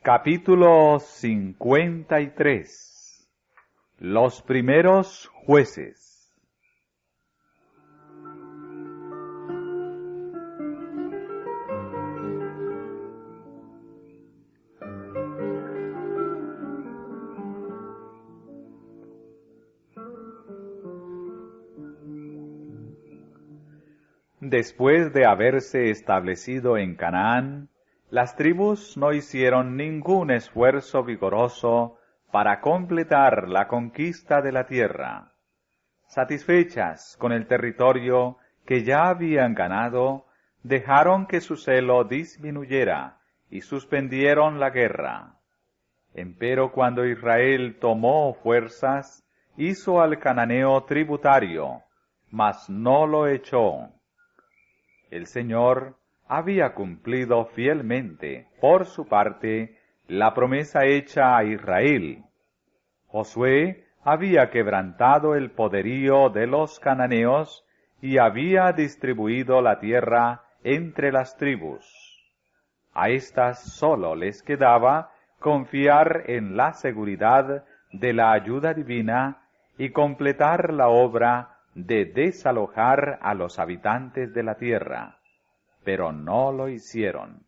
Capítulo 53. Los primeros jueces. Después de haberse establecido en Canaán, las tribus no hicieron ningún esfuerzo vigoroso para completar la conquista de la tierra. Satisfechas con el territorio que ya habían ganado, dejaron que su celo disminuyera y suspendieron la guerra. Empero cuando Israel tomó fuerzas, hizo al cananeo tributario, mas no lo echó. El Señor había cumplido fielmente, por su parte, la promesa hecha a Israel. Josué había quebrantado el poderío de los cananeos y había distribuido la tierra entre las tribus. A éstas sólo les quedaba confiar en la seguridad de la ayuda divina y completar la obra de desalojar a los habitantes de la tierra. Pero no lo hicieron.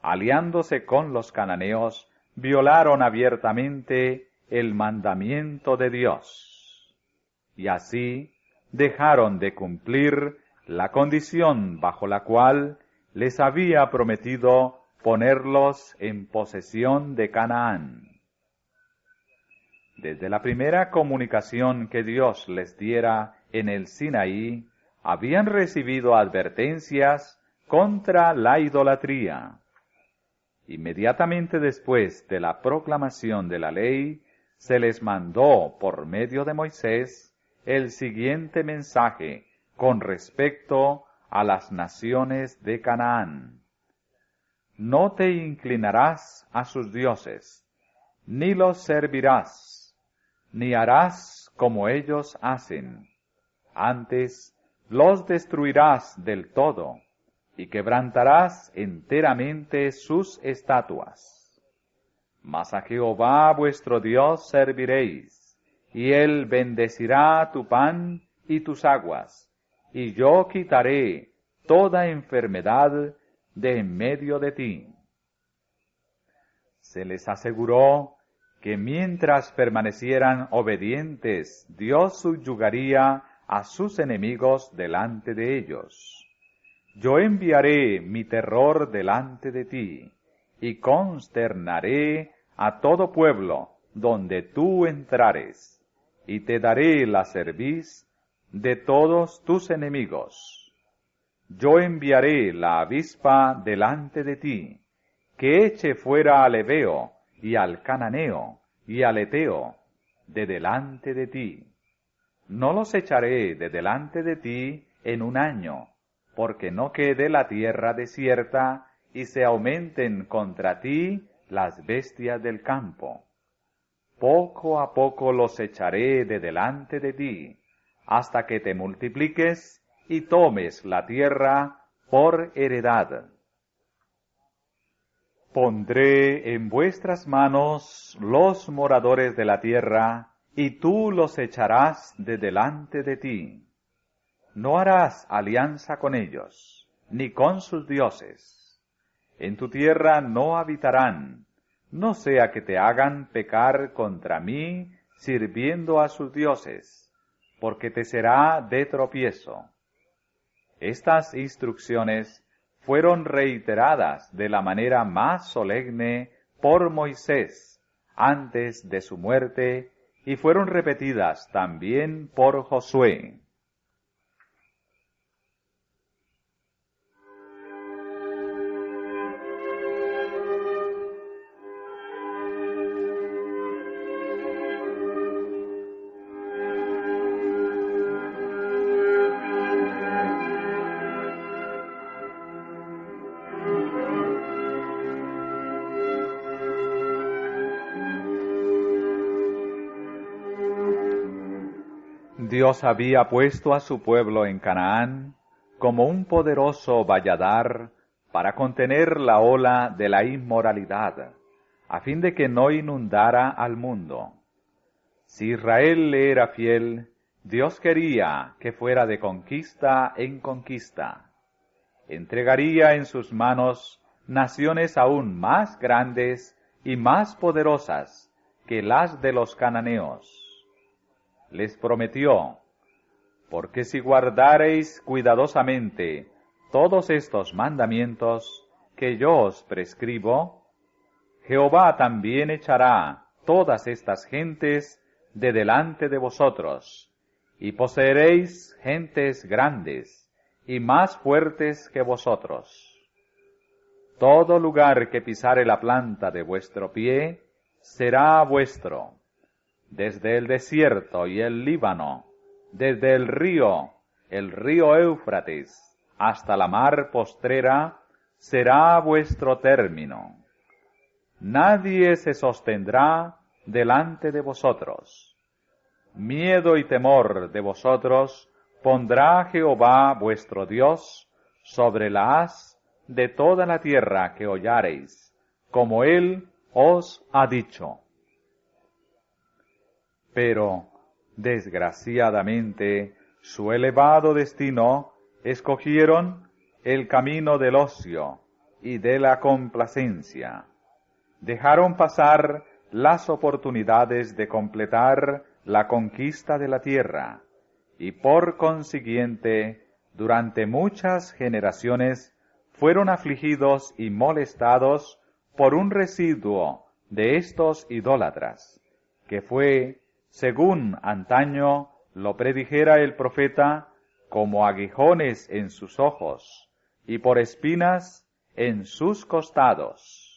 Aliándose con los cananeos, violaron abiertamente el mandamiento de Dios. Y así dejaron de cumplir la condición bajo la cual les había prometido ponerlos en posesión de Canaán. Desde la primera comunicación que Dios les diera en el Sinaí, habían recibido advertencias contra la idolatría. Inmediatamente después de la proclamación de la ley, se les mandó por medio de Moisés el siguiente mensaje con respecto a las naciones de Canaán. No te inclinarás a sus dioses, ni los servirás, ni harás como ellos hacen. Antes los destruirás del todo, y quebrantarás enteramente sus estatuas. Mas a Jehová vuestro Dios serviréis, y Él bendecirá tu pan y tus aguas, y yo quitaré toda enfermedad de en medio de ti. Se les aseguró que mientras permanecieran obedientes, Dios subyugaría a sus enemigos delante de ellos. Yo enviaré mi terror delante de ti, y consternaré a todo pueblo donde tú entrares, y te daré la cerviz de todos tus enemigos. Yo enviaré la avispa delante de ti, que eche fuera al heveo, y al cananeo, y al heteo, de delante de ti. No los echaré de delante de ti en un año, porque no quede la tierra desierta, y se aumenten contra ti las bestias del campo. Poco a poco los echaré de delante de ti, hasta que te multipliques y tomes la tierra por heredad. Pondré en vuestras manos los moradores de la tierra, y tú los echarás de delante de ti. No harás alianza con ellos, ni con sus dioses. En tu tierra no habitarán, no sea que te hagan pecar contra mí, sirviendo a sus dioses, porque te será de tropiezo. Estas instrucciones fueron reiteradas de la manera más solemne por Moisés antes de su muerte, y fueron repetidas también por Josué. Dios había puesto a su pueblo en Canaán como un poderoso valladar para contener la ola de la inmoralidad, a fin de que no inundara al mundo. Si Israel le era fiel, Dios quería que fuera de conquista en conquista. Entregaría en sus manos naciones aún más grandes y más poderosas que las de los cananeos. Les prometió: porque si guardareis cuidadosamente todos estos mandamientos que yo os prescribo, Jehová también echará todas estas gentes de delante de vosotros, y poseeréis gentes grandes y más fuertes que vosotros. Todo lugar que pisare la planta de vuestro pie será vuestro, desde el desierto y el Líbano, desde el río Éufrates, hasta la mar postrera, será vuestro término. Nadie se sostendrá delante de vosotros. Miedo y temor de vosotros pondrá Jehová vuestro Dios sobre la haz de toda la tierra que hollareis, como Él os ha dicho. Pero, desgraciadamente, su elevado destino escogieron el camino del ocio y de la complacencia. Dejaron pasar las oportunidades de completar la conquista de la tierra, y por consiguiente, durante muchas generaciones, fueron afligidos y molestados por un residuo de estos idólatras, que fue, según antaño lo predijera el profeta, como aguijones en sus ojos y por espinas en sus costados.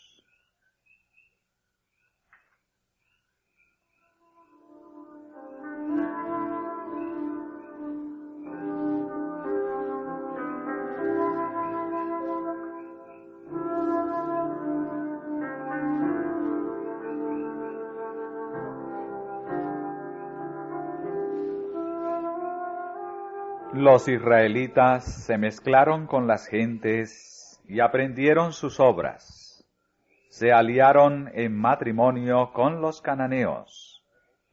Los israelitas se mezclaron con las gentes y aprendieron sus obras. Se aliaron en matrimonio con los cananeos,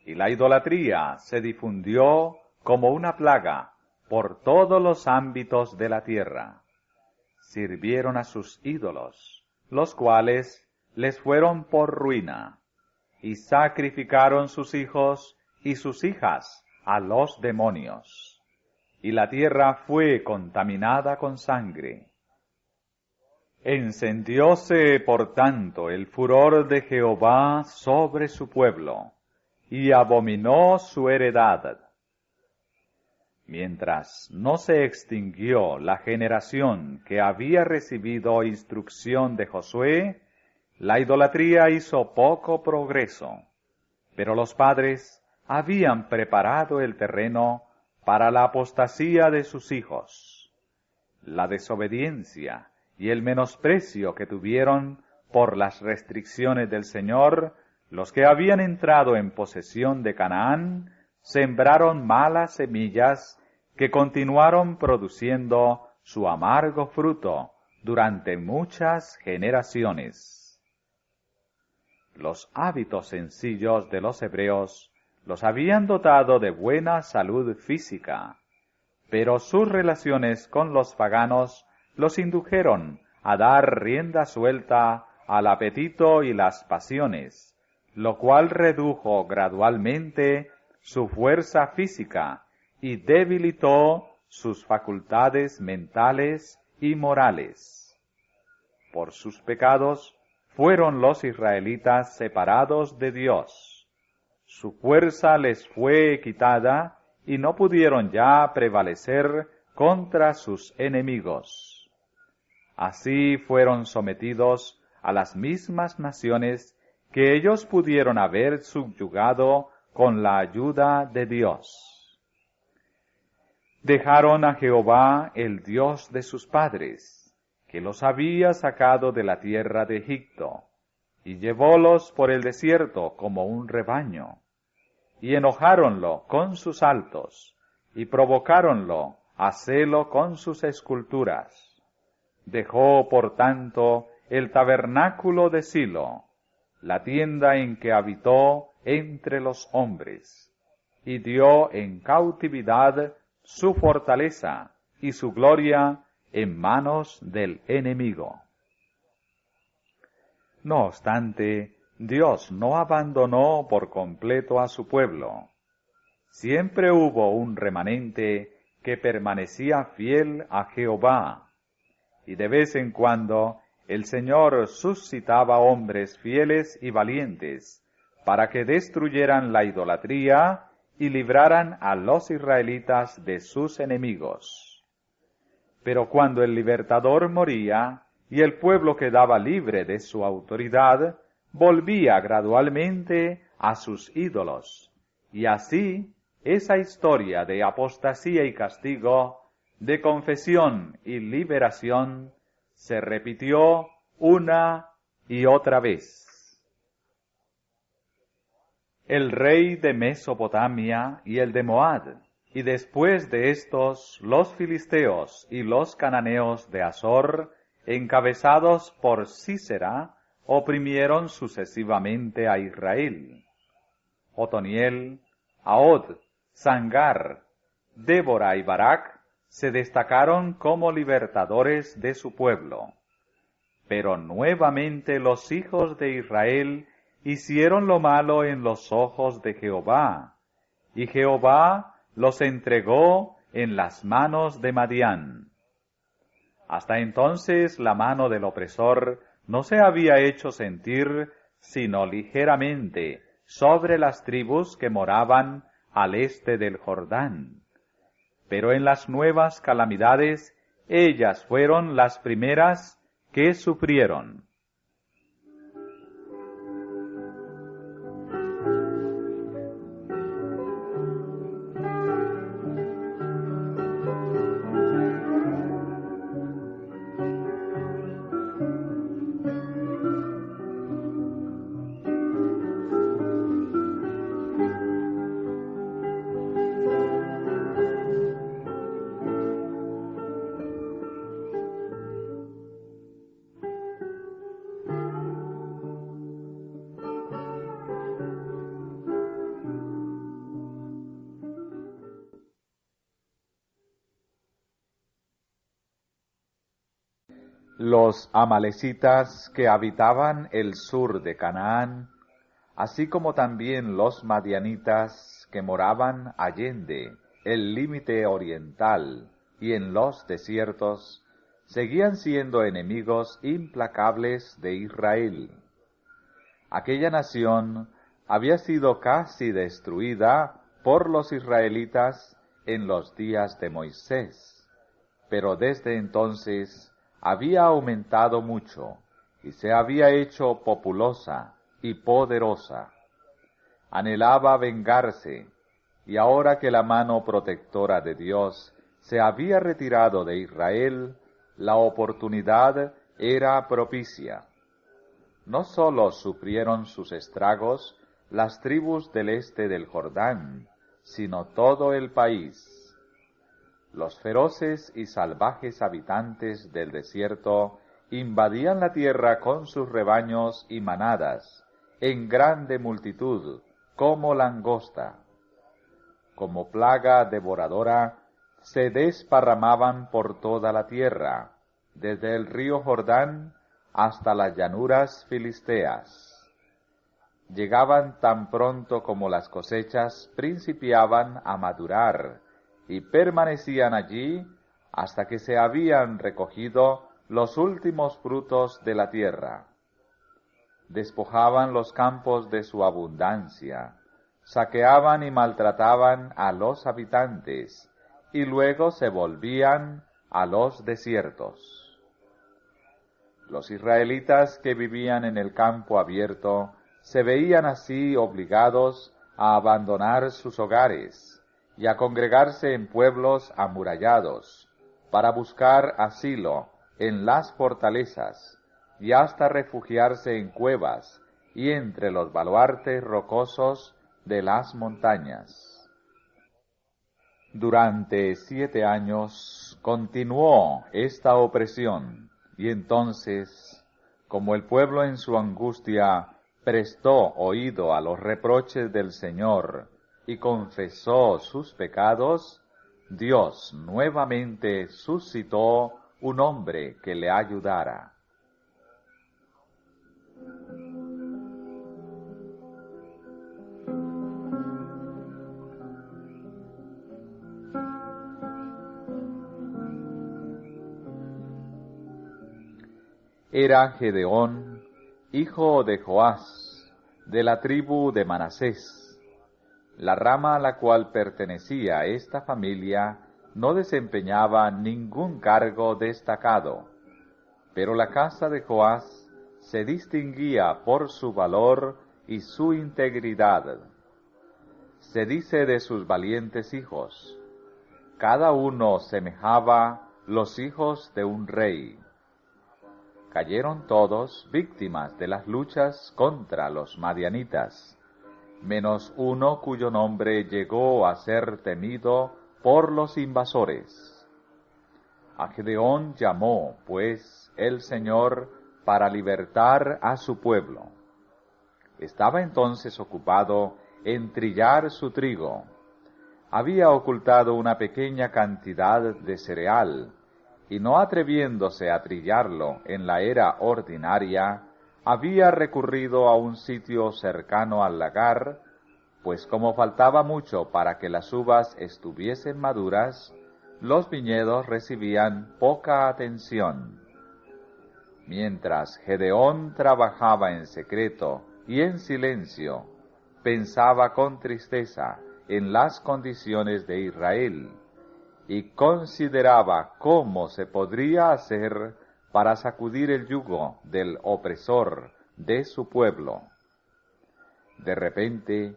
y la idolatría se difundió como una plaga por todos los ámbitos de la tierra. Sirvieron a sus ídolos, los cuales les fueron por ruina, y sacrificaron sus hijos y sus hijas a los demonios. Y la tierra fue contaminada con sangre. Encendióse, por tanto, el furor de Jehová sobre su pueblo, y abominó su heredad. Mientras no se extinguió la generación que había recibido instrucción de Josué, la idolatría hizo poco progreso, pero los padres habían preparado el terreno para la apostasía de sus hijos. La desobediencia y el menosprecio que tuvieron por las restricciones del Señor, los que habían entrado en posesión de Canaán, sembraron malas semillas que continuaron produciendo su amargo fruto durante muchas generaciones. Los hábitos sencillos de los hebreos los habían dotado de buena salud física, pero sus relaciones con los paganos los indujeron a dar rienda suelta al apetito y las pasiones, lo cual redujo gradualmente su fuerza física y debilitó sus facultades mentales y morales. Por sus pecados fueron los israelitas separados de Dios. Su fuerza les fue quitada y no pudieron ya prevalecer contra sus enemigos. Así fueron sometidos a las mismas naciones que ellos pudieron haber subyugado con la ayuda de Dios. Dejaron a Jehová, el Dios de sus padres, que los había sacado de la tierra de Egipto, y llevólos por el desierto como un rebaño, y enojáronlo con sus altos, y provocáronlo a celo con sus esculturas. Dejó, por tanto, el tabernáculo de Silo, la tienda en que habitó entre los hombres, y dio en cautividad su fortaleza y su gloria en manos del enemigo. No obstante, Dios no abandonó por completo a su pueblo. Siempre hubo un remanente que permanecía fiel a Jehová, y de vez en cuando el Señor suscitaba hombres fieles y valientes para que destruyeran la idolatría y libraran a los israelitas de sus enemigos. Pero cuando el libertador moría y el pueblo quedaba libre de su autoridad, volvía gradualmente a sus ídolos, y así esa historia de apostasía y castigo, de confesión y liberación, se repitió una y otra vez. El rey de Mesopotamia y el de Moab, y después de estos los filisteos y los cananeos de Azor, encabezados por Sísera, oprimieron sucesivamente a Israel. Otoniel, Ahod, Sangar, Débora y Barak se destacaron como libertadores de su pueblo. Pero nuevamente los hijos de Israel hicieron lo malo en los ojos de Jehová, y Jehová los entregó en las manos de Madián. Hasta entonces la mano del opresor no se había hecho sentir sino ligeramente sobre las tribus que moraban al este del Jordán. Pero en las nuevas calamidades, ellas fueron las primeras que sufrieron. Los amalecitas que habitaban el sur de Canaán, así como también los madianitas que moraban allende el límite oriental y en los desiertos, seguían siendo enemigos implacables de Israel. Aquella nación había sido casi destruida por los israelitas en los días de Moisés, pero desde entonces había aumentado mucho y se había hecho populosa y poderosa. Anhelaba vengarse, y ahora que la mano protectora de Dios se había retirado de Israel, la oportunidad era propicia. No sólo sufrieron sus estragos las tribus del este del Jordán, sino todo el país. Los feroces y salvajes habitantes del desierto invadían la tierra con sus rebaños y manadas, en grande multitud, como langosta. Como plaga devoradora, se desparramaban por toda la tierra, desde el río Jordán hasta las llanuras filisteas. Llegaban tan pronto como las cosechas principiaban a madurar, y permanecían allí hasta que se habían recogido los últimos frutos de la tierra. Despojaban los campos de su abundancia, saqueaban y maltrataban a los habitantes, y luego se volvían a los desiertos. Los israelitas que vivían en el campo abierto se veían así obligados a abandonar sus hogares y a congregarse en pueblos amurallados, para buscar asilo en las fortalezas, y hasta refugiarse en cuevas y entre los baluartes rocosos de las montañas. Durante 7 años continuó esta opresión, y entonces, como el pueblo en su angustia prestó oído a los reproches del Señor y confesó sus pecados, Dios nuevamente suscitó un hombre que le ayudara. Era Gedeón, hijo de Joás, de la tribu de Manasés. La rama a la cual pertenecía esta familia no desempeñaba ningún cargo destacado, pero la casa de Joás se distinguía por su valor y su integridad. Se dice de sus valientes hijos, cada uno semejaba los hijos de un rey. Cayeron todos víctimas de las luchas contra los madianitas, menos uno cuyo nombre llegó a ser temido por los invasores. A Gedeón llamó, pues, el Señor para libertar a su pueblo. Estaba entonces ocupado en trillar su trigo. Había ocultado una pequeña cantidad de cereal, y no atreviéndose a trillarlo en la era ordinaria, había recurrido a un sitio cercano al lagar, pues como faltaba mucho para que las uvas estuviesen maduras, los viñedos recibían poca atención. Mientras Gedeón trabajaba en secreto y en silencio, pensaba con tristeza en las condiciones de Israel, y consideraba cómo se podría hacer para sacudir el yugo del opresor de su pueblo. De repente,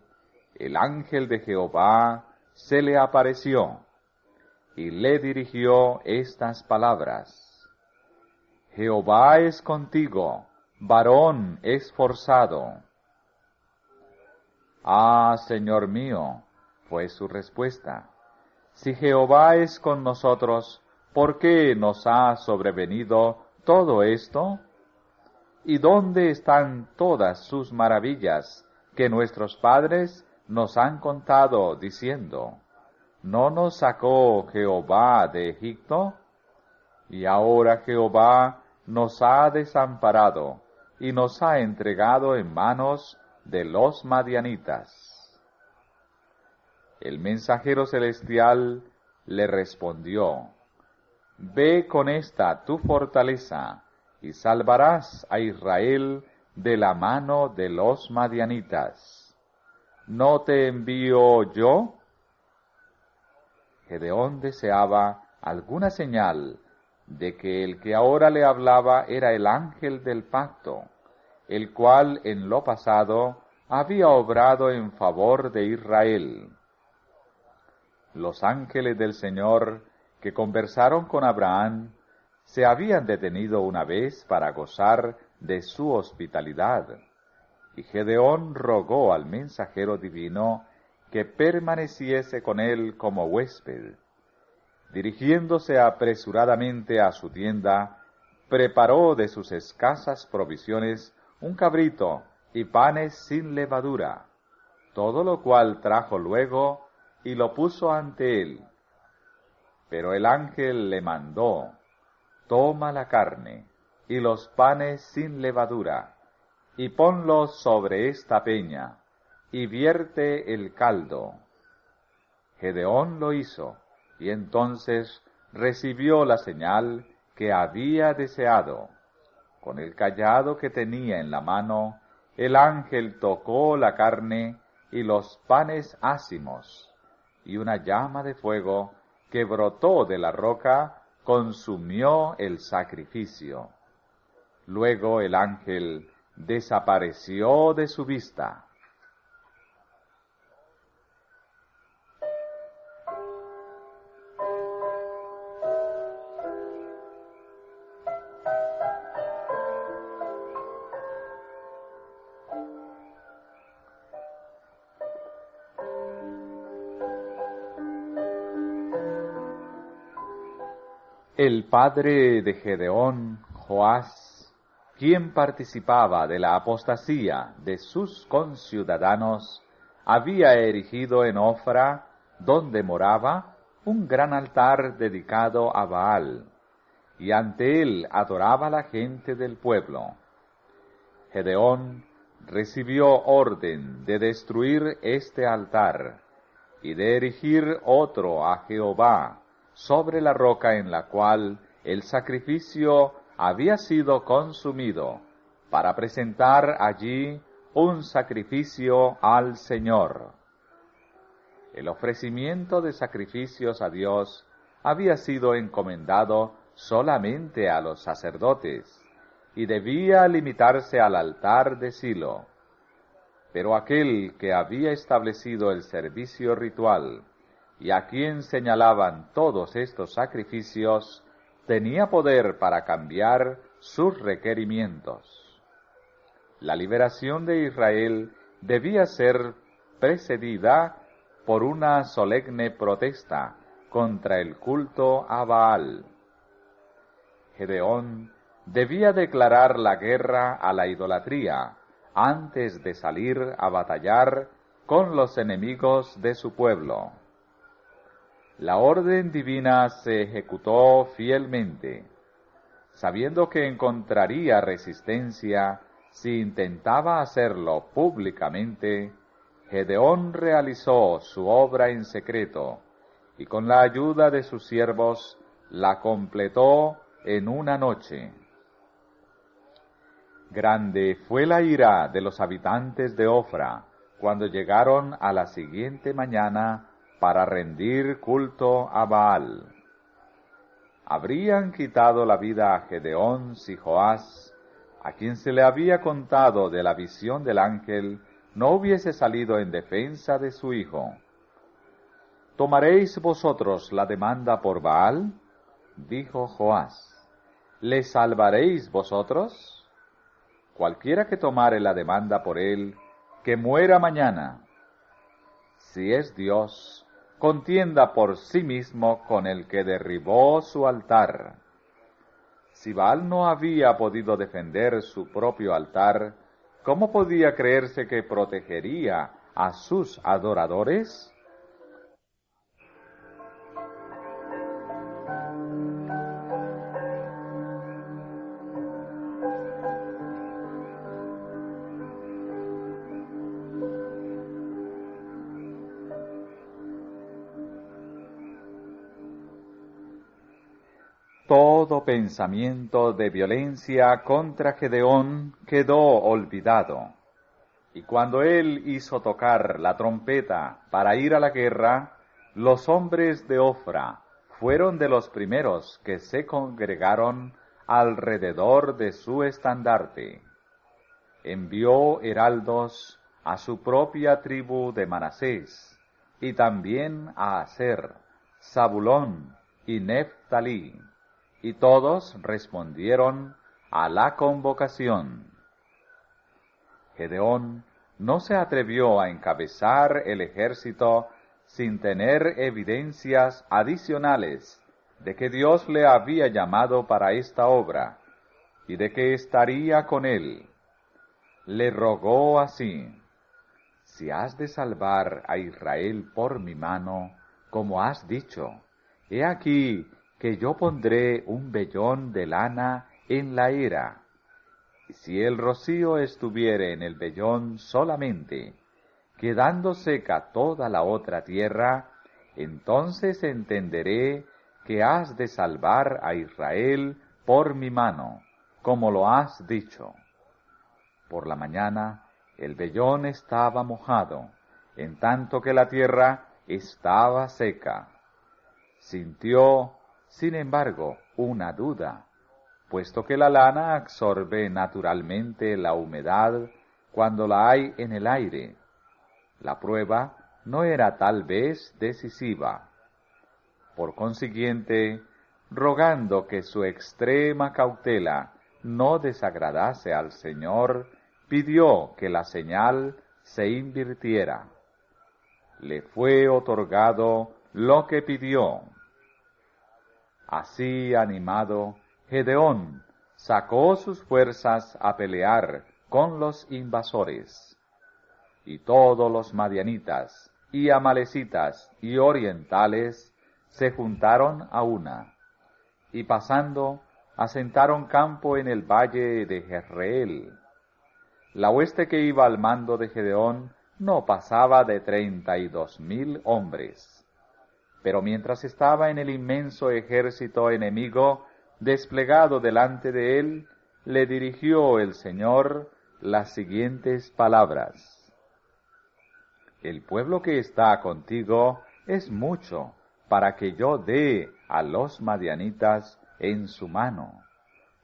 el ángel de Jehová se le apareció y le dirigió estas palabras: Jehová es contigo, varón esforzado. Ah, Señor mío, fue su respuesta. Si Jehová es con nosotros, ¿por qué nos ha sobrevenido todo esto? ¿Y dónde están todas sus maravillas que nuestros padres nos han contado, diciendo, ¿no nos sacó Jehová de Egipto? Y ahora Jehová nos ha desamparado y nos ha entregado en manos de los madianitas. El mensajero celestial le respondió: Ve con esta tu fortaleza, y salvarás a Israel de la mano de los madianitas. ¿No te envío yo? Gedeón deseaba alguna señal de que el que ahora le hablaba era el ángel del pacto, el cual en lo pasado había obrado en favor de Israel. Los ángeles del Señor que conversaron con Abraham se habían detenido una vez para gozar de su hospitalidad, y Gedeón rogó al mensajero divino que permaneciese con él como huésped. Dirigiéndose apresuradamente a su tienda, preparó de sus escasas provisiones un cabrito y panes sin levadura, todo lo cual trajo luego y lo puso ante él. Pero el ángel le mandó: Toma la carne y los panes sin levadura, y ponlos sobre esta peña, y vierte el caldo. Gedeón lo hizo, y entonces recibió la señal que había deseado. Con el cayado que tenía en la mano, el ángel tocó la carne y los panes ácimos, y una llama de fuego que brotó de la roca consumió el sacrificio. Luego el ángel desapareció de su vista. El padre de Gedeón, Joás, quien participaba de la apostasía de sus conciudadanos, había erigido en Ofra, donde moraba, un gran altar dedicado a Baal, y ante él adoraba la gente del pueblo. Gedeón recibió orden de destruir este altar y de erigir otro a Jehová sobre la roca en la cual el sacrificio había sido consumido, para presentar allí un sacrificio al Señor. El ofrecimiento de sacrificios a Dios había sido encomendado solamente a los sacerdotes, y debía limitarse al altar de Silo. Pero aquel que había establecido el servicio ritual, y a quien señalaban todos estos sacrificios, tenía poder para cambiar sus requerimientos. La liberación de Israel debía ser precedida por una solemne protesta contra el culto a Baal. Gedeón debía declarar la guerra a la idolatría antes de salir a batallar con los enemigos de su pueblo. La orden divina se ejecutó fielmente, sabiendo que encontraría resistencia si intentaba hacerlo públicamente. Gedeón realizó su obra en secreto, y con la ayuda de sus siervos la completó en una noche. Grande fue la ira de los habitantes de Ofra cuando llegaron a la siguiente mañana para rendir culto a Baal. Habrían quitado la vida a Gedeón si Joás, a quien se le había contado de la visión del ángel, no hubiese salido en defensa de su hijo. ¿Tomaréis vosotros la demanda por Baal? Dijo Joás. ¿Le salvaréis vosotros? Cualquiera que tomare la demanda por él, que muera mañana. Si es Dios, contienda por sí mismo con el que derribó su altar. Si Baal no había podido defender su propio altar, ¿cómo podía creerse que protegería a sus adoradores? Todo pensamiento de violencia contra Gedeón quedó olvidado, y cuando él hizo tocar la trompeta para ir a la guerra, los hombres de Ofra fueron de los primeros que se congregaron alrededor de su estandarte. Envió heraldos a su propia tribu de Manasés, y también a Aser, Zabulón y Neftalí, y todos respondieron a la convocación. Gedeón no se atrevió a encabezar el ejército sin tener evidencias adicionales de que Dios le había llamado para esta obra y de que estaría con él. Le rogó así: si has de salvar a Israel por mi mano, como has dicho, he aquí que yo pondré un vellón de lana en la era, y si el rocío estuviere en el vellón solamente, quedando seca toda la otra tierra, entonces entenderé que has de salvar a Israel por mi mano, como lo has dicho. Por la mañana el vellón estaba mojado, en tanto que la tierra estaba seca. Sintió, sin embargo, una duda, puesto que la lana absorbe naturalmente la humedad cuando la hay en el aire. La prueba no era tal vez decisiva. Por consiguiente, rogando que su extrema cautela no desagradase al Señor, pidió que la señal se invirtiera. Le fue otorgado lo que pidió. Así animado, Gedeón sacó sus fuerzas a pelear con los invasores. Y todos los madianitas, y amalecitas, y orientales, se juntaron a una, y pasando, asentaron campo en el valle de Jezreel. La hueste que iba al mando de Gedeón no pasaba de 32,000 hombres. Pero mientras estaba en el inmenso ejército enemigo desplegado delante de él, le dirigió el Señor las siguientes palabras: El pueblo que está contigo es mucho para que yo dé a los madianitas en su mano,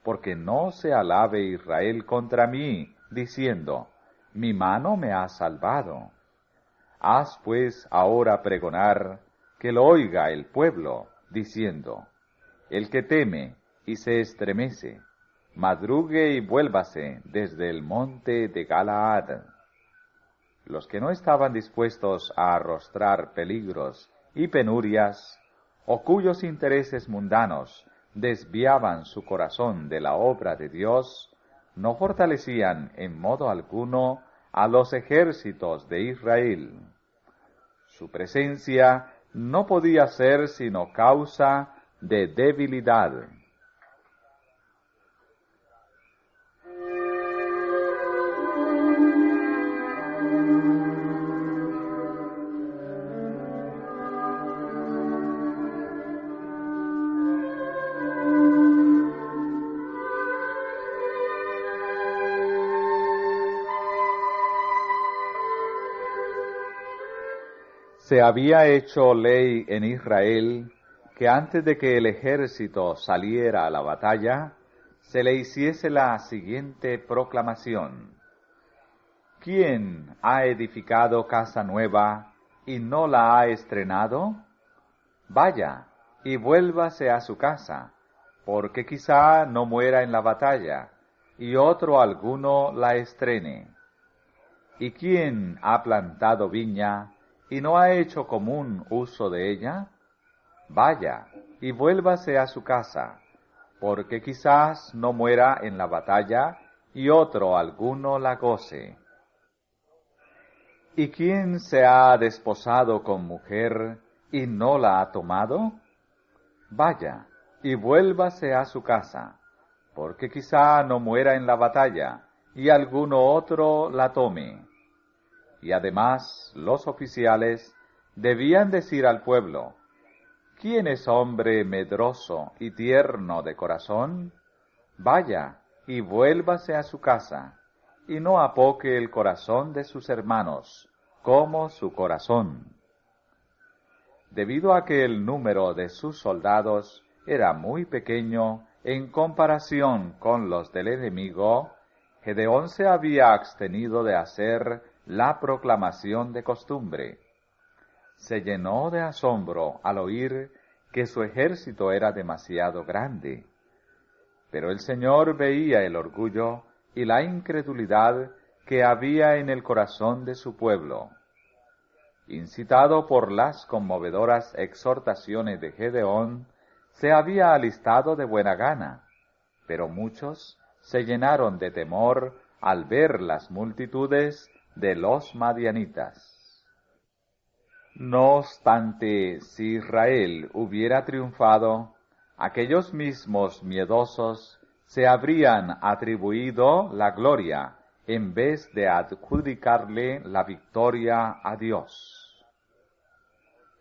porque no se alabe Israel contra mí, diciendo, mi mano me ha salvado. Haz pues ahora pregonar, que lo oiga el pueblo, diciendo, el que teme y se estremece, madrugue y vuélvase desde el monte de Galaad. Los que no estaban dispuestos a arrostrar peligros y penurias, o cuyos intereses mundanos desviaban su corazón de la obra de Dios, no fortalecían en modo alguno a los ejércitos de Israel. Su presencia no podía ser sino causa de debilidad. Se había hecho ley en Israel que antes de que el ejército saliera a la batalla, se le hiciese la siguiente proclamación: ¿Quién ha edificado casa nueva y no la ha estrenado? Vaya y vuélvase a su casa, porque quizá no muera en la batalla, y otro alguno la estrene. ¿Y quién ha plantado viña y no ha hecho común uso de ella? Vaya y vuélvase a su casa, porque quizás no muera en la batalla y otro alguno la goce. ¿Y quién se ha desposado con mujer y no la ha tomado? Vaya y vuélvase a su casa, porque quizá no muera en la batalla y alguno otro la tome. Y además los oficiales debían decir al pueblo, ¿quién es hombre medroso y tierno de corazón? Vaya y vuélvase a su casa, y no apoque el corazón de sus hermanos, como su corazón. Debido a que el número de sus soldados era muy pequeño en comparación con los del enemigo, Gedeón se había abstenido de hacer la proclamación de costumbre. Se llenó de asombro al oír que su ejército era demasiado grande. Pero el Señor veía el orgullo y la incredulidad que había en el corazón de su pueblo. Incitado por las conmovedoras exhortaciones de Gedeón, se había alistado de buena gana, pero muchos se llenaron de temor al ver las multitudes de los madianitas. No obstante, si Israel hubiera triunfado, aquellos mismos miedosos se habrían atribuido la gloria en vez de adjudicarle la victoria a Dios.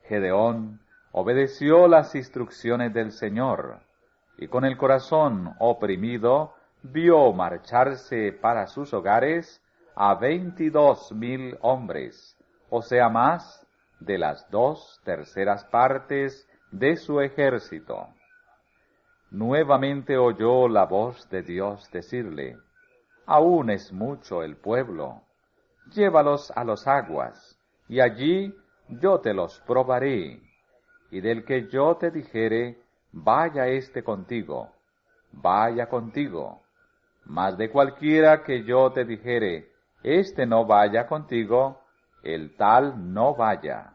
Gedeón obedeció las instrucciones del Señor, y con el corazón oprimido vio marcharse para sus hogares a 22,000 hombres, o sea más de las 2/3 partes de su ejército. Nuevamente oyó la voz de Dios decirle, aún es mucho el pueblo, llévalos a las aguas, y allí yo te los probaré, y del que yo te dijere, vaya éste contigo, vaya contigo, mas de cualquiera que yo te dijere, éste no vaya contigo, el tal no vaya.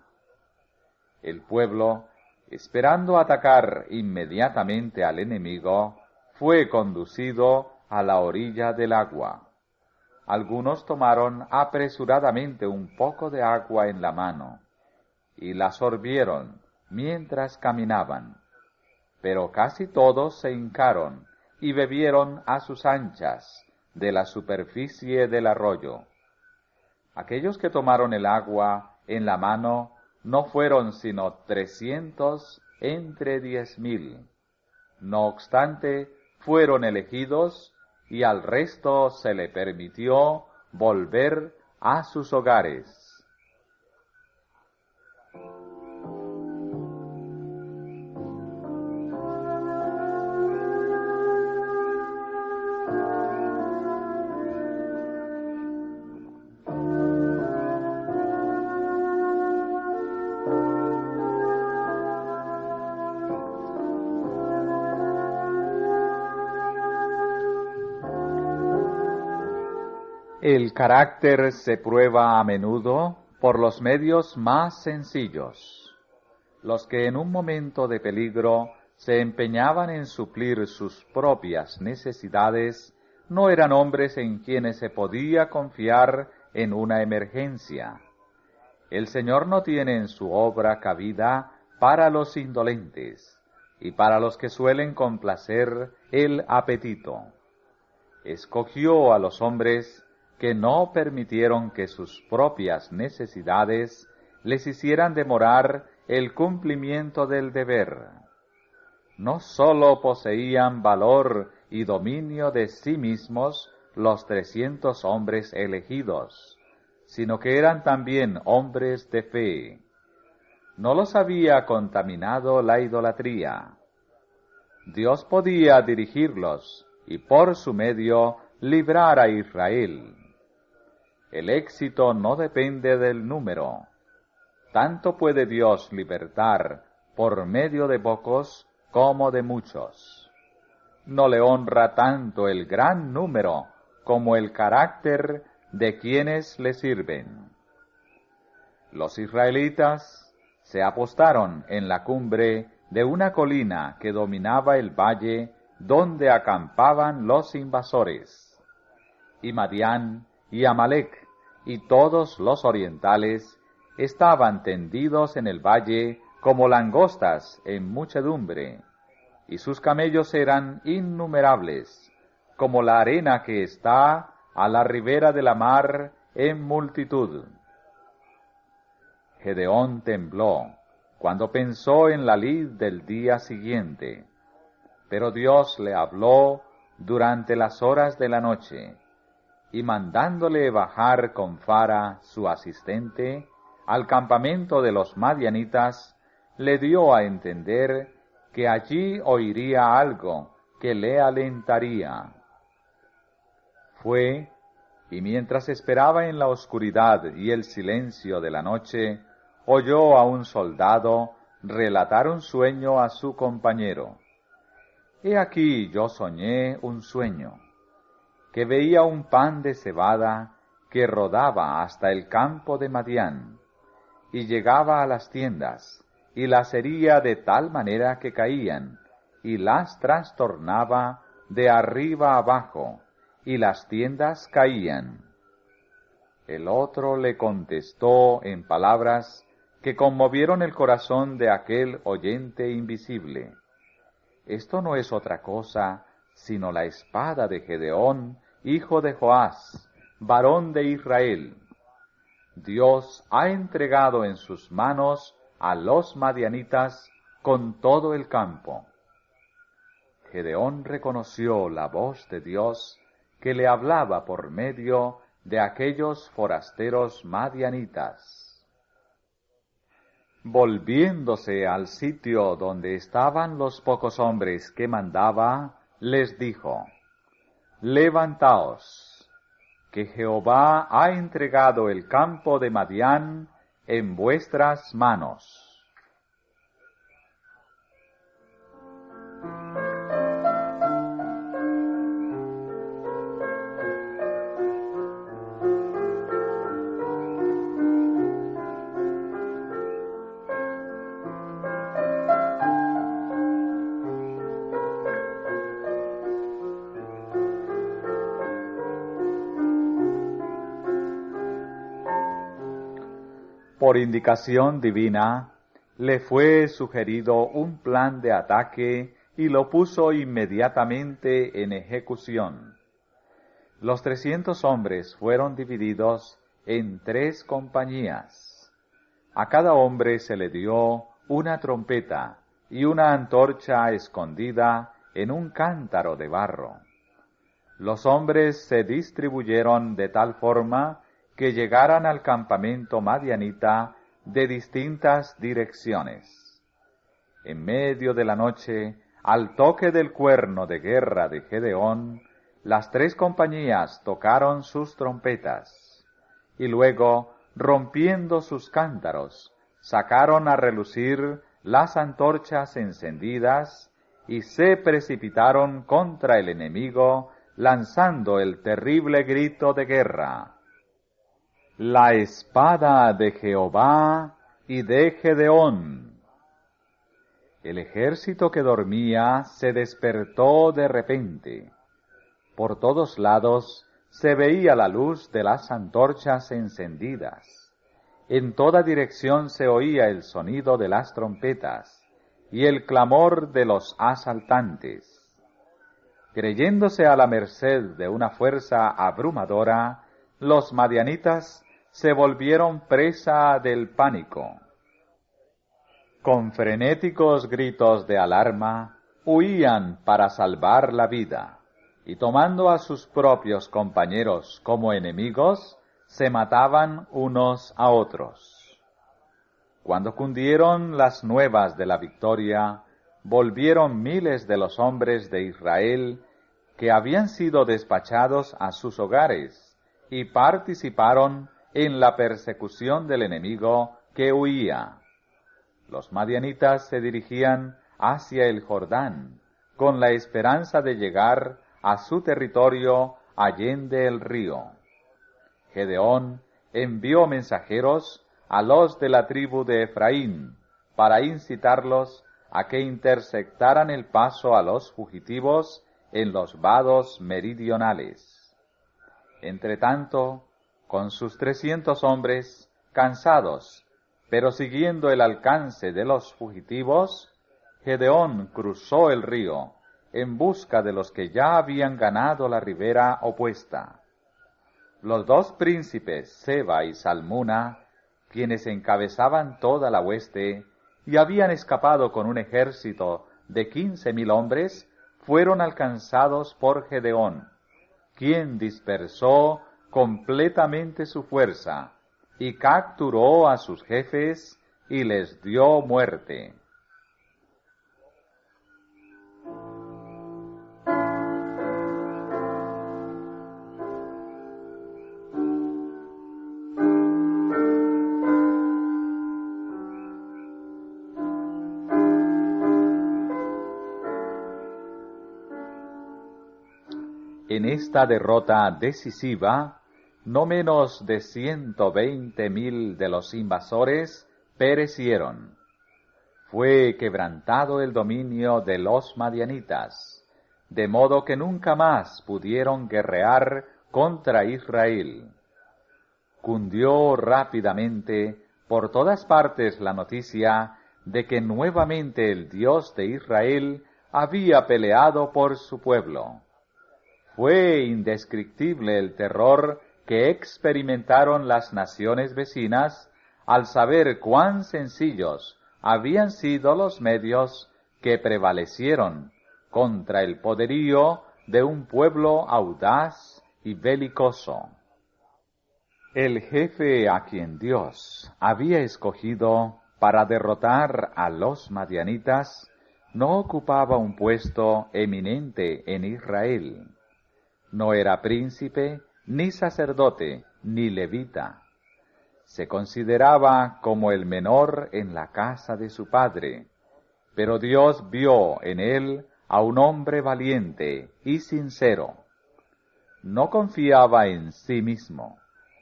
El pueblo, esperando atacar inmediatamente al enemigo, fue conducido a la orilla del agua. Algunos tomaron apresuradamente un poco de agua en la mano, y la sorbieron mientras caminaban, pero casi todos se hincaron y bebieron a sus anchas de la superficie del arroyo. Aquellos que tomaron el agua en la mano no fueron sino 300 entre 10,000. No obstante, fueron elegidos, y al resto se le permitió volver a sus hogares. El carácter se prueba a menudo por los medios más sencillos. Los que en un momento de peligro se empeñaban en suplir sus propias necesidades no eran hombres en quienes se podía confiar en una emergencia. El Señor no tiene en su obra cabida para los indolentes y para los que suelen complacer el apetito. Escogió a los hombres que no permitieron que sus propias necesidades les hicieran demorar el cumplimiento del deber. No sólo poseían valor y dominio de sí mismos los 300 hombres elegidos, sino que eran también hombres de fe. No los había contaminado la idolatría. Dios podía dirigirlos y por su medio librar a Israel. El éxito no depende del número. Tanto puede Dios libertar por medio de pocos como de muchos. No le honra tanto el gran número como el carácter de quienes le sirven. Los israelitas se apostaron en la cumbre de una colina que dominaba el valle donde acampaban los invasores. Y Madián y Amalec y todos los orientales estaban tendidos en el valle como langostas en muchedumbre, y sus camellos eran innumerables, como la arena que está a la ribera de la mar en multitud. Gedeón tembló cuando pensó en la lid del día siguiente, pero Dios le habló durante las horas de la noche, y mandándole bajar con Fara, su asistente, al campamento de los madianitas, le dio a entender que allí oiría algo que le alentaría. Fue, y mientras esperaba en la oscuridad y el silencio de la noche, oyó a un soldado relatar un sueño a su compañero. He aquí yo soñé un sueño, que veía un pan de cebada que rodaba hasta el campo de Madián, y llegaba a las tiendas, y las hería de tal manera que caían, y las trastornaba de arriba abajo, y las tiendas caían. El otro le contestó en palabras que conmovieron el corazón de aquel oyente invisible. Esto no es otra cosa sino la espada de Gedeón, hijo de Joás, varón de Israel. Dios ha entregado en sus manos a los madianitas con todo el campo. Gedeón reconoció la voz de Dios que le hablaba por medio de aquellos forasteros madianitas. Volviéndose al sitio donde estaban los pocos hombres que mandaba, les dijo: Levantaos, que Jehová ha entregado el campo de Madián en vuestras manos. Por indicación divina, le fue sugerido un plan de ataque y lo puso inmediatamente en ejecución. Los 300 hombres fueron divididos en 3 compañías. A cada hombre se le dio una trompeta y una antorcha escondida en un cántaro de barro. Los hombres se distribuyeron de tal forma que llegaran al campamento madianita de distintas direcciones. En medio de la noche, al toque del cuerno de guerra de Gedeón, las 3 compañías tocaron sus trompetas, y luego, rompiendo sus cántaros, sacaron a relucir las antorchas encendidas, y se precipitaron contra el enemigo, lanzando el terrible grito de guerra: «La espada de Jehová y de Gedeón». El ejército que dormía se despertó de repente. Por todos lados se veía la luz de las antorchas encendidas. En toda dirección se oía el sonido de las trompetas y el clamor de los asaltantes. Creyéndose a la merced de una fuerza abrumadora, los madianitas se volvieron presa del pánico. Con frenéticos gritos de alarma, huían para salvar la vida, y tomando a sus propios compañeros como enemigos, se mataban unos a otros. Cuando cundieron las nuevas de la victoria, volvieron miles de los hombres de Israel que habían sido despachados a sus hogares y participaron en la persecución del enemigo que huía. Los madianitas se dirigían hacia el Jordán con la esperanza de llegar a su territorio allende el río. Gedeón envió mensajeros a los de la tribu de Efraín para incitarlos a que interceptaran el paso a los fugitivos en los vados meridionales. Entretanto, con sus 300 hombres, cansados, pero siguiendo el alcance de los fugitivos, Gedeón cruzó el río en busca de los que ya habían ganado la ribera opuesta. Los 2 príncipes, Seba y Salmuna, quienes encabezaban toda la hueste y habían escapado con un ejército de 15,000 hombres, fueron alcanzados por Gedeón, quien dispersó completamente su fuerza y capturó a sus jefes y les dio muerte. En esta derrota decisiva, no menos de 120,000 de los invasores perecieron. Fue quebrantado el dominio de los madianitas, de modo que nunca más pudieron guerrear contra Israel. Cundió rápidamente por todas partes la noticia de que nuevamente el Dios de Israel había peleado por su pueblo. Fue indescriptible el terror que experimentaron las naciones vecinas al saber cuán sencillos habían sido los medios que prevalecieron contra el poderío de un pueblo audaz y belicoso. El jefe a quien Dios había escogido para derrotar a los madianitas no ocupaba un puesto eminente en Israel. No era príncipe, ni sacerdote, ni levita. Se consideraba como el menor en la casa de su padre, pero Dios vio en él a un hombre valiente y sincero. No confiaba en sí mismo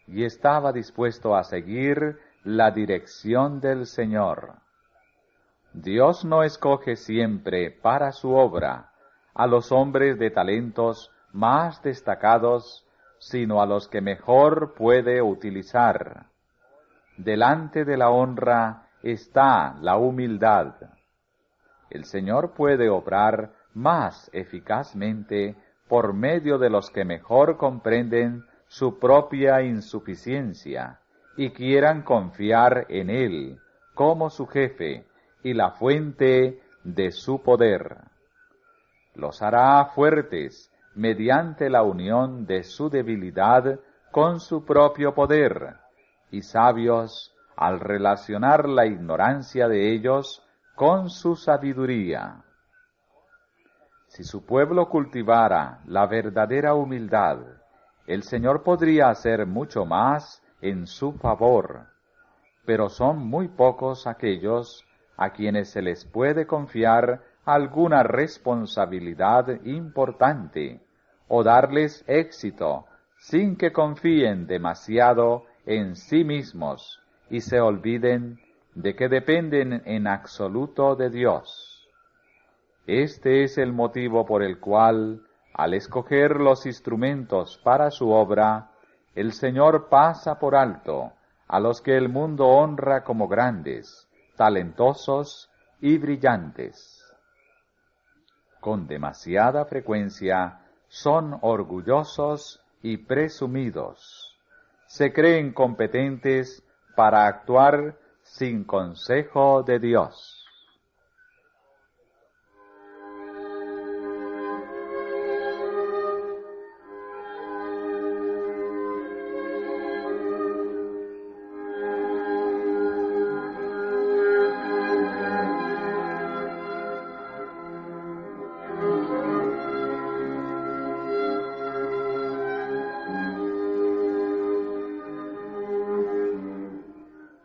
y estaba dispuesto a seguir la dirección del Señor. Dios no escoge siempre para su obra a los hombres de talentos más destacados, sino a los que mejor puede utilizar. delante de la honra está la humildad. El Señor puede obrar más eficazmente por medio de los que mejor comprenden su propia insuficiencia y quieran confiar en Él como su jefe y la fuente de su poder. Los hará fuertes mediante la unión de su debilidad con su propio poder, y sabios al relacionar la ignorancia de ellos con su sabiduría. Si su pueblo cultivara la verdadera humildad, el Señor podría hacer mucho más en su favor, pero son muy pocos aquellos a quienes se les puede confiar alguna responsabilidad importante o darles éxito sin que confíen demasiado en sí mismos y se olviden de que dependen en absoluto de Dios. Este es el motivo por el cual, al escoger los instrumentos para su obra, el Señor pasa por alto a los que el mundo honra como grandes, talentosos y brillantes. Con demasiada frecuencia son orgullosos y presumidos. Se creen competentes para actuar sin consejo de Dios.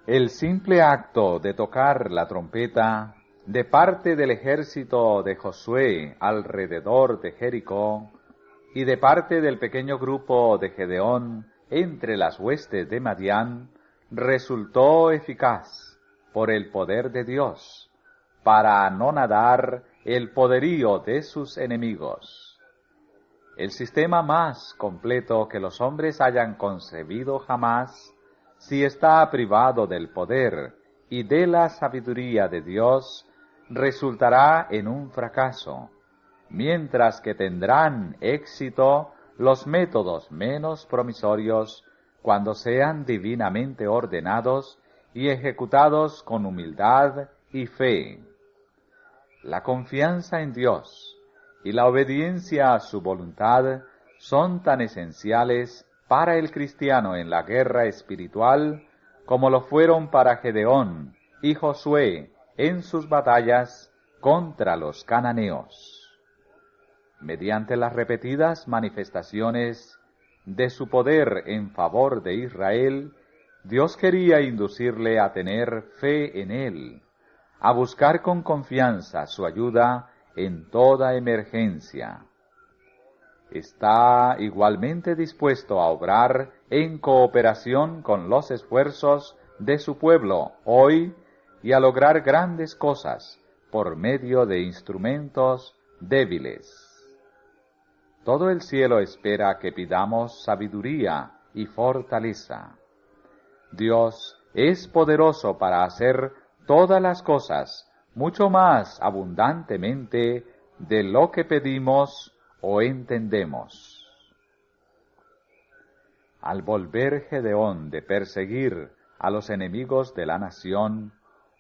El simple acto de tocar la trompeta de parte del ejército de Josué alrededor de Jericó y de parte del pequeño grupo de Gedeón entre las huestes de Madián resultó eficaz por el poder de Dios para anonadar el poderío de sus enemigos. El sistema más completo que los hombres hayan concebido jamás, si está privado del poder y de la sabiduría de Dios, resultará en un fracaso, mientras que tendrán éxito los métodos menos promisorios cuando sean divinamente ordenados y ejecutados con humildad y fe. La confianza en Dios y la obediencia a su voluntad son tan esenciales para el cristiano en la guerra espiritual como lo fueron para Gedeón y Josué en sus batallas contra los cananeos. Mediante las repetidas manifestaciones de su poder en favor de Israel, Dios quería inducirle a tener fe en Él, a buscar con confianza su ayuda en toda emergencia. Está igualmente dispuesto a obrar en cooperación con los esfuerzos de su pueblo hoy y a lograr grandes cosas por medio de instrumentos débiles. Todo el cielo espera que pidamos sabiduría y fortaleza. Dios es poderoso para hacer todas las cosas mucho más abundantemente de lo que pedimos o entendemos. Al volver Gedeón de perseguir a los enemigos de la nación,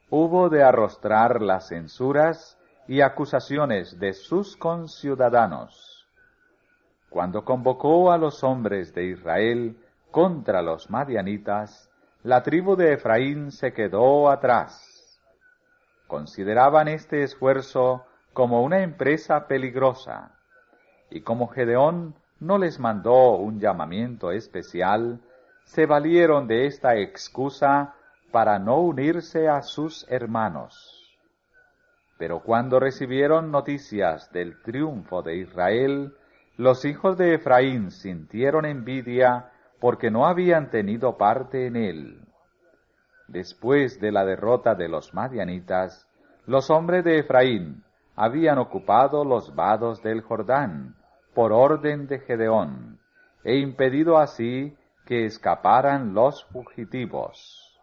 hubo de arrostrar las censuras y acusaciones de sus conciudadanos. Cuando convocó a los hombres de Israel contra los madianitas, la tribu de Efraín se quedó atrás. Consideraban este esfuerzo como una empresa peligrosa, y como Gedeón no les mandó un llamamiento especial, se valieron de esta excusa para no unirse a sus hermanos. Pero cuando recibieron noticias del triunfo de Israel, los hijos de Efraín sintieron envidia porque no habían tenido parte en él. Después de la derrota de los madianitas, los hombres de Efraín habían ocupado los vados del Jordán por orden de Gedeón, e impedido así que escaparan los fugitivos.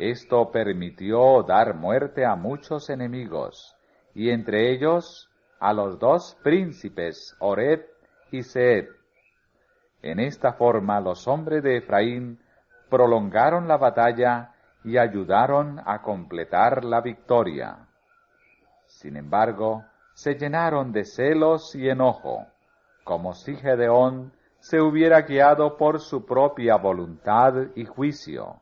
Esto permitió dar muerte a muchos enemigos, y entre ellos a los dos príncipes, Oreb y Zeeb. En esta forma los hombres de Efraín prolongaron la batalla y ayudaron a completar la victoria. Sin embargo, se llenaron de celos y enojo, como si Gedeón se hubiera guiado por su propia voluntad y juicio.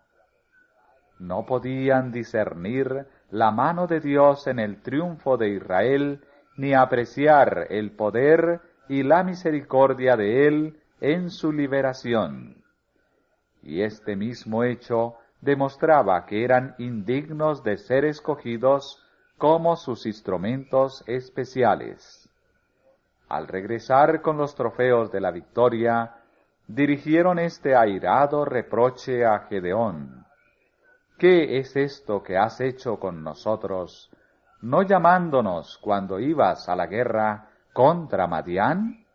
No podían discernir la mano de Dios en el triunfo de Israel, ni apreciar el poder y la misericordia de Él en su liberación. Y este mismo hecho demostraba que eran indignos de ser escogidos como sus instrumentos especiales. Al regresar con los trofeos de la victoria, dirigieron este airado reproche a Gedeón: ¿Qué es esto que has hecho con nosotros, no llamándonos cuando ibas a la guerra contra Madián?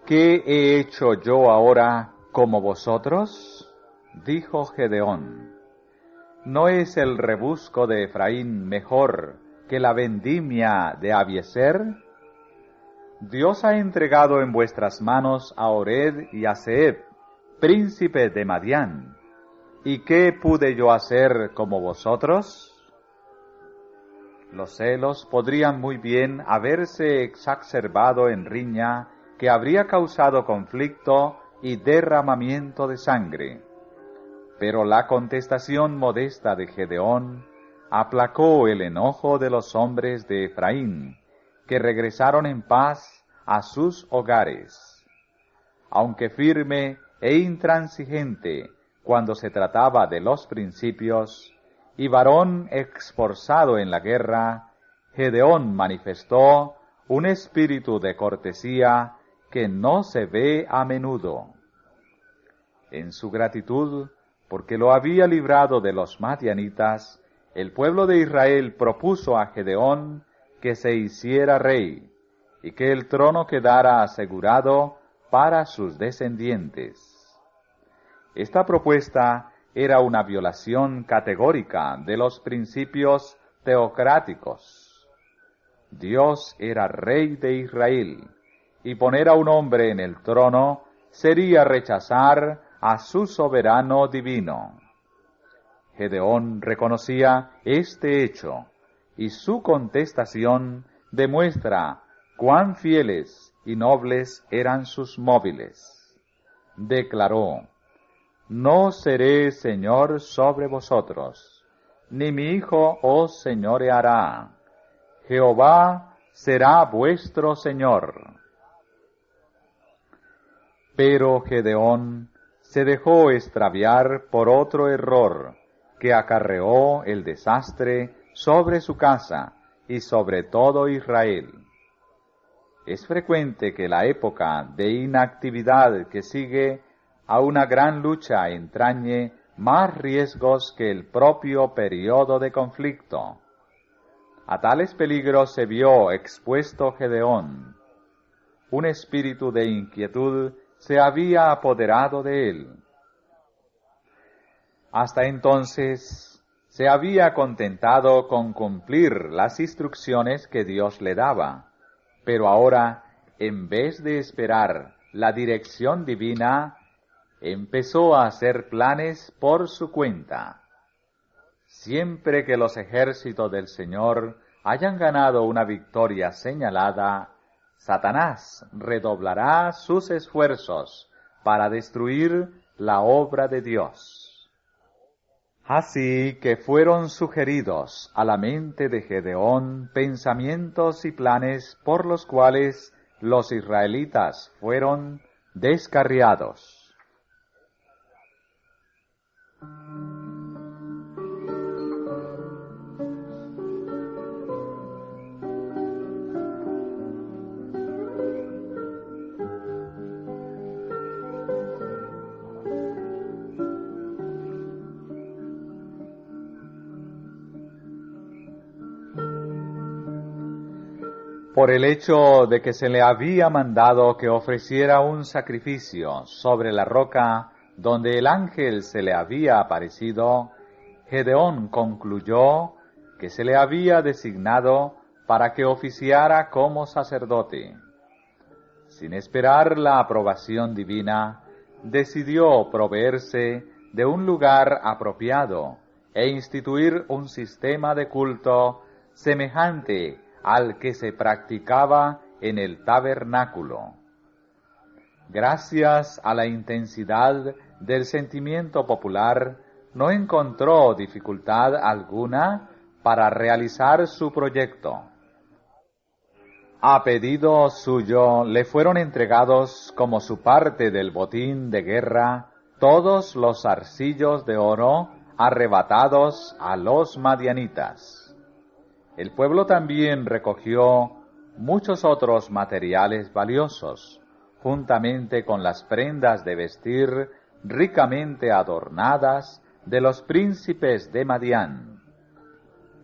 ¿Qué he hecho yo ahora como vosotros? Dijo Gedeón. ¿No es el rebusco de Efraín mejor que la vendimia de Abiezer? Dios ha entregado en vuestras manos a Oreb y a Zeeb, príncipes de Madián. ¿Y qué pude yo hacer como vosotros? Los celos podrían muy bien haberse exacerbado en riña que habría causado conflicto y derramamiento de sangre. Pero la contestación modesta de Gedeón aplacó el enojo de los hombres de Efraín, que regresaron en paz a sus hogares. Aunque firme e intransigente cuando se trataba de los principios, y varón esforzado en la guerra, Gedeón manifestó un espíritu de cortesía que no se ve a menudo. En su gratitud, porque lo había librado de los madianitas, el pueblo de Israel propuso a Gedeón que se hiciera rey, y que el trono quedara asegurado para sus descendientes. Esta propuesta era una violación categórica de los principios teocráticos. Dios era rey de Israel, y poner a un hombre en el trono sería rechazar a su soberano divino. Gedeón reconocía este hecho, y su contestación demuestra cuán fieles y nobles eran sus móviles. Declaró: «No seré señor sobre vosotros, ni mi hijo os señoreará. Jehová será vuestro señor». Pero Gedeón se dejó extraviar por otro error que acarreó el desastre sobre su casa y sobre todo Israel. Es frecuente que la época de inactividad que sigue a una gran lucha entrañe más riesgos que el propio periodo de conflicto. A tales peligros se vio expuesto Gedeón. Un espíritu de inquietud se había apoderado de él. Hasta entonces se había contentado con cumplir las instrucciones que Dios le daba, pero ahora, en vez de esperar la dirección divina, empezó a hacer planes por su cuenta. Siempre que los ejércitos del Señor hayan ganado una victoria señalada, Satanás redoblará sus esfuerzos para destruir la obra de Dios. Así que fueron sugeridos a la mente de Gedeón pensamientos y planes por los cuales los israelitas fueron descarriados. por el hecho de que se le había mandado que ofreciera un sacrificio sobre la roca donde el ángel se le había aparecido, Gedeón concluyó que se le había designado para que oficiara como sacerdote. Sin esperar la aprobación divina, decidió proveerse de un lugar apropiado e instituir un sistema de culto semejante al que se practicaba en el tabernáculo. Gracias a la intensidad del sentimiento popular, no encontró dificultad alguna para realizar su proyecto. A pedido suyo le fueron entregados como su parte del botín de guerra todos los zarcillos de oro arrebatados a los madianitas. El pueblo también recogió muchos otros materiales valiosos, juntamente con las prendas de vestir ricamente adornadas de los príncipes de Madián.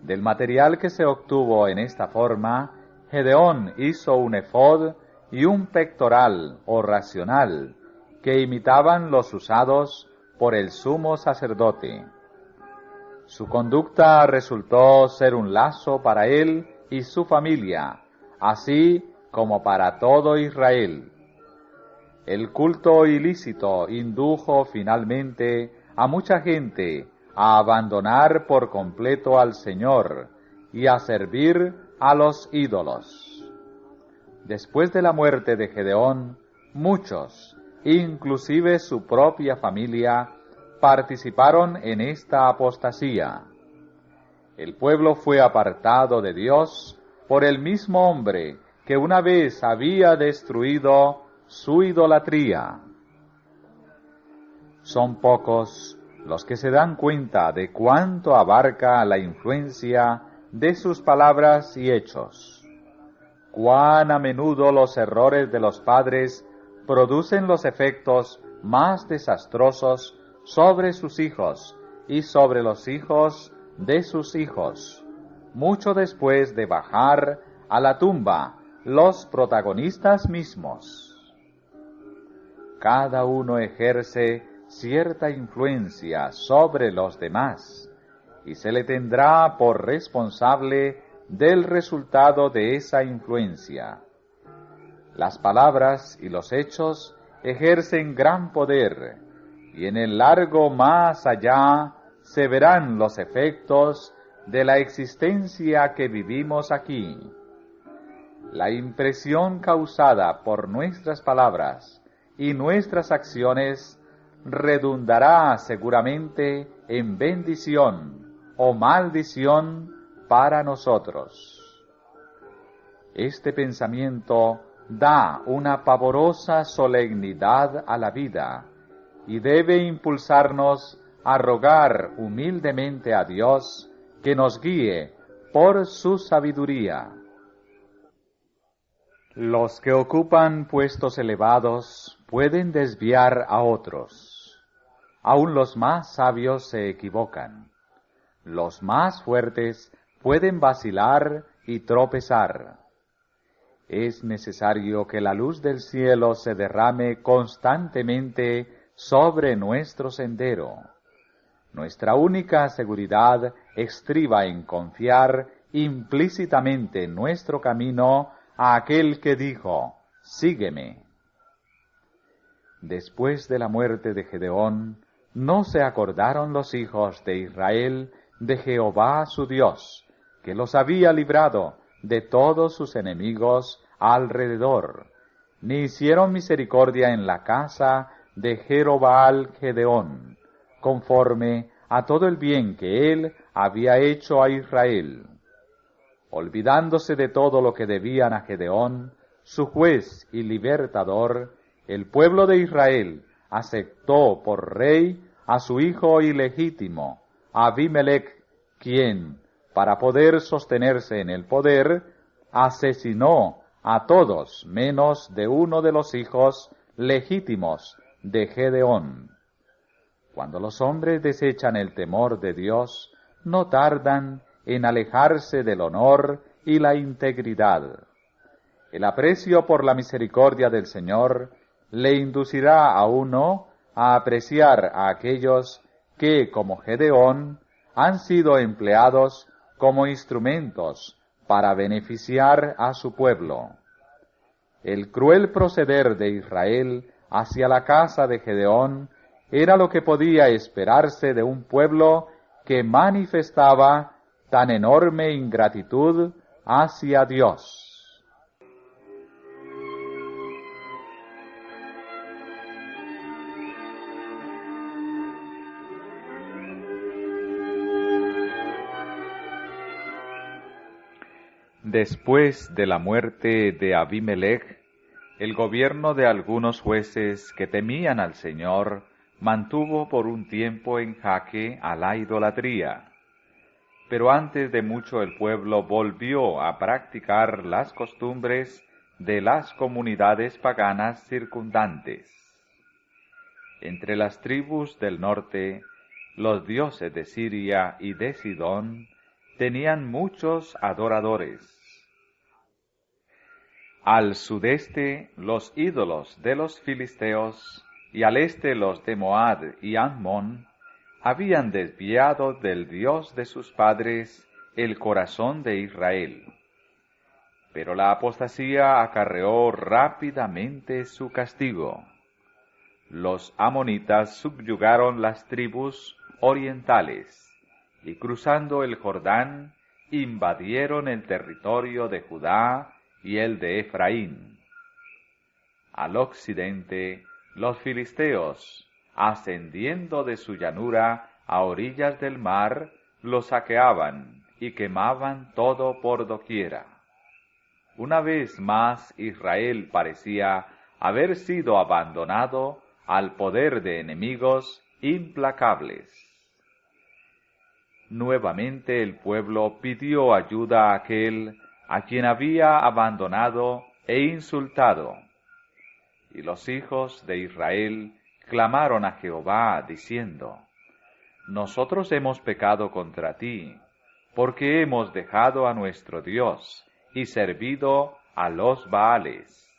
Del material que se obtuvo en esta forma, Gedeón hizo un efod y un pectoral o racional, que imitaban los usados por el sumo sacerdote. Su conducta resultó ser un lazo para él y su familia, así como para todo Israel. El culto ilícito indujo finalmente a mucha gente a abandonar por completo al Señor y a servir a los ídolos. Después de la muerte de Gedeón, muchos, inclusive su propia familia, participaron en esta apostasía. El pueblo fue apartado de Dios por el mismo hombre que una vez había destruido su idolatría. Son pocos los que se dan cuenta de cuánto abarca la influencia de sus palabras y hechos. Cuán a menudo los errores de los padres producen los efectos más desastrosos sobre sus hijos y sobre los hijos de sus hijos, mucho después de bajar a la tumba los protagonistas mismos. Cada uno ejerce cierta influencia sobre los demás y se le tendrá por responsable del resultado de esa influencia. Las palabras y los hechos ejercen gran poder, y en el largo más allá se verán los efectos de la existencia que vivimos aquí. La impresión causada por nuestras palabras y nuestras acciones redundará seguramente en bendición o maldición para nosotros. Este pensamiento da una pavorosa solemnidad a la vida y debe impulsarnos a rogar humildemente a Dios que nos guíe por su sabiduría. Los que ocupan puestos elevados pueden desviar a otros. Aun los más sabios se equivocan. Los más fuertes pueden vacilar y tropezar. Es necesario que la luz del cielo se derrame constantemente sobre nuestro sendero. Nuestra única seguridad estriba en confiar implícitamente nuestro camino a aquel que dijo: «Sígueme». Después de la muerte de Gedeón, no se acordaron los hijos de Israel de Jehová su Dios, que los había librado de todos sus enemigos alrededor, ni hicieron misericordia en la casa de Jerobaal Gedeón, conforme a todo el bien que él había hecho a Israel. Olvidándose de todo lo que debían a Gedeón, su juez y libertador, el pueblo de Israel aceptó por rey a su hijo ilegítimo, Abimelech, quien, para poder sostenerse en el poder, asesinó a todos menos de uno de los hijos legítimos de Gedeón. Cuando los hombres desechan el temor de Dios, no tardan en alejarse del honor y la integridad. El aprecio por la misericordia del Señor le inducirá a uno a apreciar a aquellos que, como Gedeón, han sido empleados como instrumentos para beneficiar a su pueblo. El cruel proceder de Israel hacia la casa de Gedeón era lo que podía esperarse de un pueblo que manifestaba tan enorme ingratitud hacia Dios. Después de la muerte de Abimelech, el gobierno de algunos jueces que temían al Señor mantuvo por un tiempo en jaque a la idolatría. Pero antes de mucho el pueblo volvió a practicar las costumbres de las comunidades paganas circundantes. Entre las tribus del norte, los dioses de Siria y de Sidón tenían muchos adoradores. Al sudeste los ídolos de los filisteos y al este los de Moab y Ammón habían desviado del Dios de sus padres el corazón de Israel. Pero la apostasía acarreó rápidamente su castigo. Los amonitas subyugaron las tribus orientales y cruzando el Jordán invadieron el territorio de Judá y el de Efraín. Al occidente, los filisteos, ascendiendo de su llanura a orillas del mar, lo saqueaban y quemaban todo por doquiera. Una vez más Israel parecía haber sido abandonado al poder de enemigos implacables. Nuevamente el pueblo pidió ayuda a aquel a quien había abandonado e insultado. Y los hijos de Israel clamaron a Jehová, diciendo: Nosotros hemos pecado contra ti, porque hemos dejado a nuestro Dios y servido a los Baales.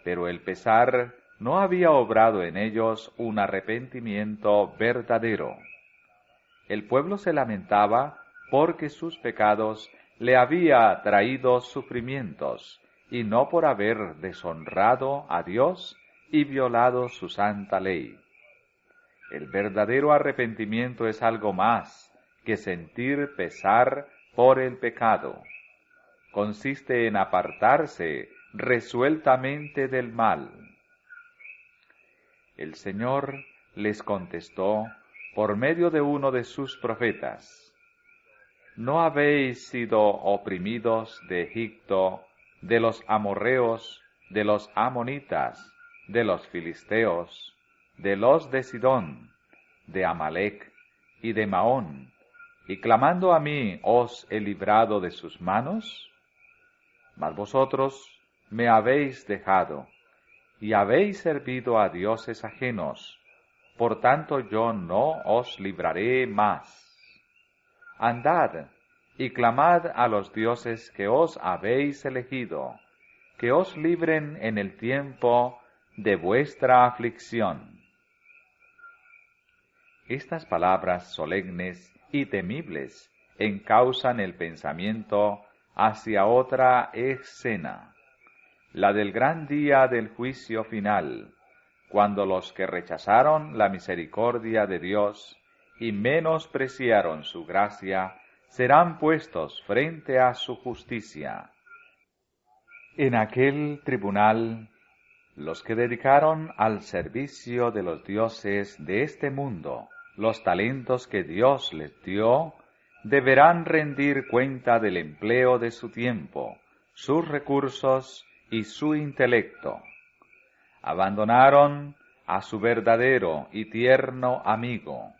Pero el pesar no había obrado en ellos un arrepentimiento verdadero. El pueblo se lamentaba porque sus pecados le había traído sufrimientos, y no por haber deshonrado a Dios y violado su santa ley. El verdadero arrepentimiento es algo más que sentir pesar por el pecado. Consiste en apartarse resueltamente del mal. El Señor les contestó por medio de uno de sus profetas: ¿No habéis sido oprimidos de Egipto, de los amorreos, de los amonitas, de los filisteos, de los de Sidón, de Amalec y de Maón, y clamando a mí os he librado de sus manos? Mas vosotros me habéis dejado, y habéis servido a dioses ajenos, por tanto yo no os libraré más. Andad y clamad a los dioses que os habéis elegido, que os libren en el tiempo de vuestra aflicción. Estas palabras solemnes y temibles encausan el pensamiento hacia otra escena, la del gran día del juicio final, cuando los que rechazaron la misericordia de Dios y menospreciaron su gracia serán puestos frente a su justicia. En aquel tribunal, los que dedicaron al servicio de los dioses de este mundo los talentos que Dios les dio, deberán rendir cuenta del empleo de su tiempo, sus recursos y su intelecto. Abandonaron a su verdadero y tierno amigo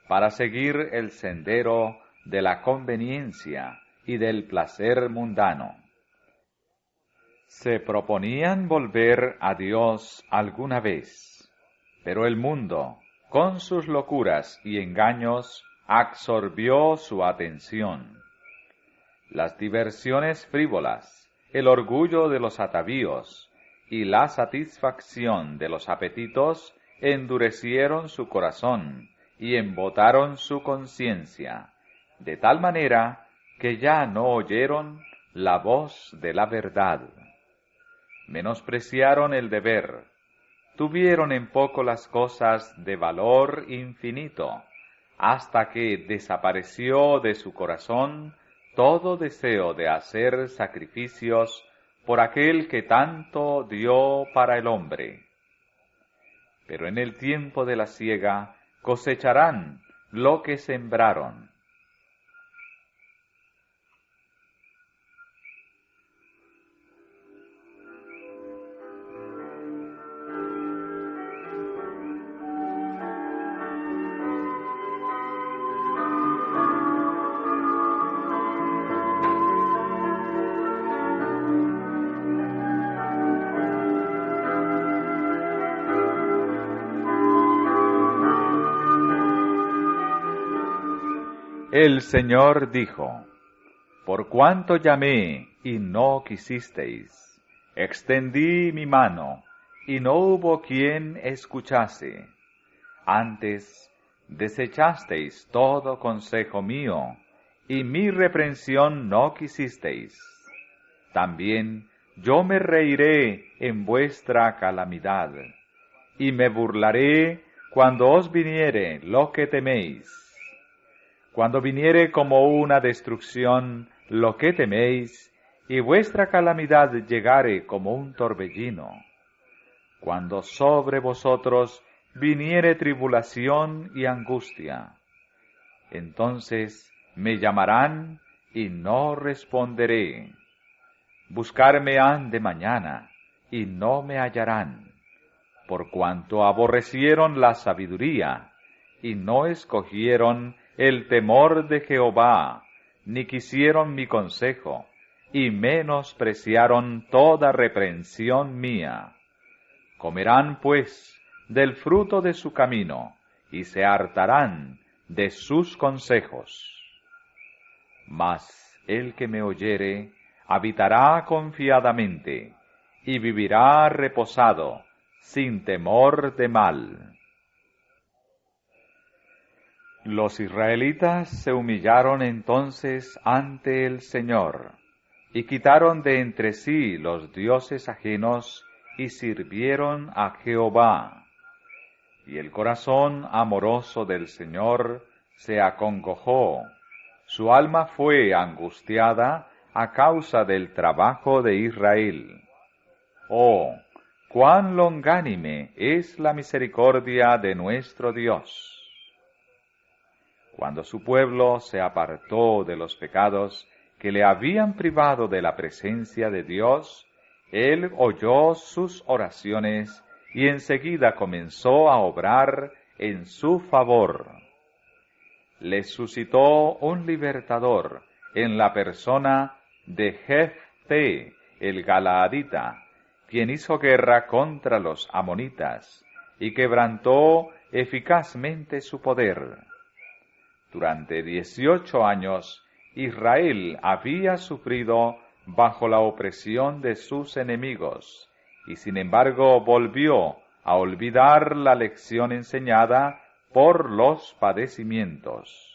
para seguir el sendero de la conveniencia y del placer mundano. Se proponían volver a Dios alguna vez, pero el mundo, con sus locuras y engaños, absorbió su atención. Las diversiones frívolas, el orgullo de los atavíos y la satisfacción de los apetitos endurecieron su corazón y embotaron su conciencia, de tal manera que ya no oyeron la voz de la verdad. Menospreciaron el deber, tuvieron en poco las cosas de valor infinito, hasta que desapareció de su corazón todo deseo de hacer sacrificios por aquel que tanto dio para el hombre. Pero en el tiempo de la siega cosecharán lo que sembraron. El Señor dijo: Por cuanto llamé y no quisisteis, extendí mi mano y no hubo quien escuchase. Antes desechasteis todo consejo mío, y mi reprensión no quisisteis. También yo me reiré en vuestra calamidad, y me burlaré cuando os viniere lo que teméis. Cuando viniere como una destrucción lo que teméis, y vuestra calamidad llegare como un torbellino. Cuando sobre vosotros viniere tribulación y angustia, entonces me llamarán y no responderé. Buscarme han de mañana y no me hallarán, por cuanto aborrecieron la sabiduría y no escogieron el temor de Jehová, ni quisieron mi consejo, y menospreciaron toda reprensión mía. Comerán, pues, del fruto de su camino, y se hartarán de sus consejos. Mas el que me oyere habitará confiadamente, y vivirá reposado, sin temor de mal. Los israelitas se humillaron entonces ante el Señor, y quitaron de entre sí los dioses ajenos, y sirvieron a Jehová. Y el corazón amoroso del Señor se acongojó, su alma fue angustiada a causa del trabajo de Israel. Oh, cuán longánime es la misericordia de nuestro Dios. Cuando su pueblo se apartó de los pecados que le habían privado de la presencia de Dios, Él oyó sus oraciones y enseguida comenzó a obrar en su favor. Les suscitó un libertador en la persona de Jefté, el Galaadita, quien hizo guerra contra los amonitas y quebrantó eficazmente su poder. Durante 18 años, Israel había sufrido bajo la opresión de sus enemigos, y sin embargo volvió a olvidar la lección enseñada por los padecimientos.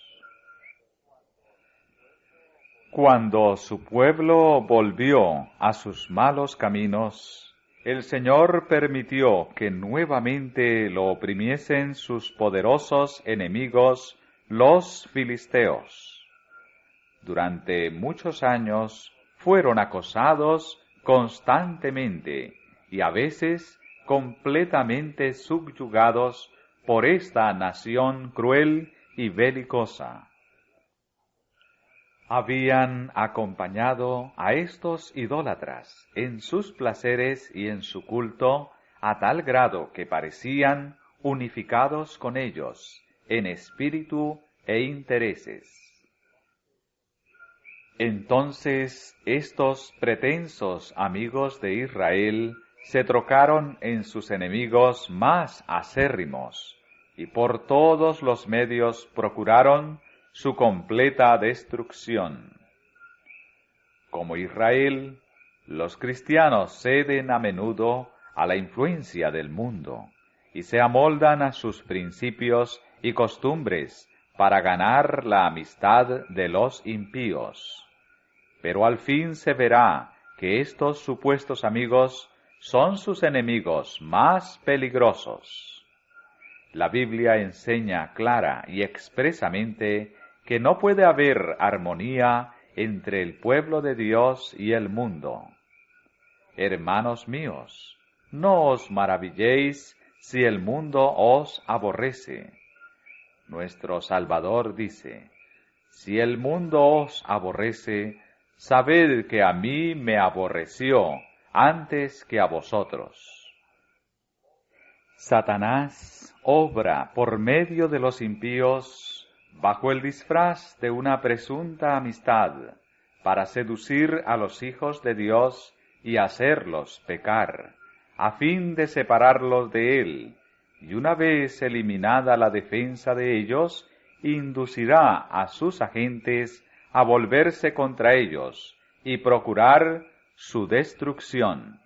Cuando su pueblo volvió a sus malos caminos, el Señor permitió que nuevamente lo oprimiesen sus poderosos enemigos, los filisteos. Durante muchos años fueron acosados constantemente y a veces completamente subyugados por esta nación cruel y belicosa. Habían acompañado a estos idólatras en sus placeres y en su culto a tal grado que parecían unificados con ellos en espíritu e intereses. Entonces estos pretensos amigos de Israel se trocaron en sus enemigos más acérrimos, y por todos los medios procuraron su completa destrucción. Como Israel, Los cristianos ceden a menudo a la influencia del mundo y se amoldan a sus principios y costumbres para ganar la amistad de los impíos. Pero al fin se verá que estos supuestos amigos son sus enemigos más peligrosos. La Biblia enseña clara y expresamente que no puede haber armonía entre el pueblo de Dios y el mundo. Hermanos míos, no os maravilléis si el mundo os aborrece. Nuestro Salvador dice, si el mundo os aborrece, sabed que a mí me aborreció antes que a vosotros. Satanás obra por medio de los impíos bajo el disfraz de una presunta amistad para seducir a los hijos de Dios y hacerlos pecar, a fin de separarlos de Él, y una vez eliminada la defensa de ellos, inducirá a sus agentes a volverse contra ellos y procurar su destrucción.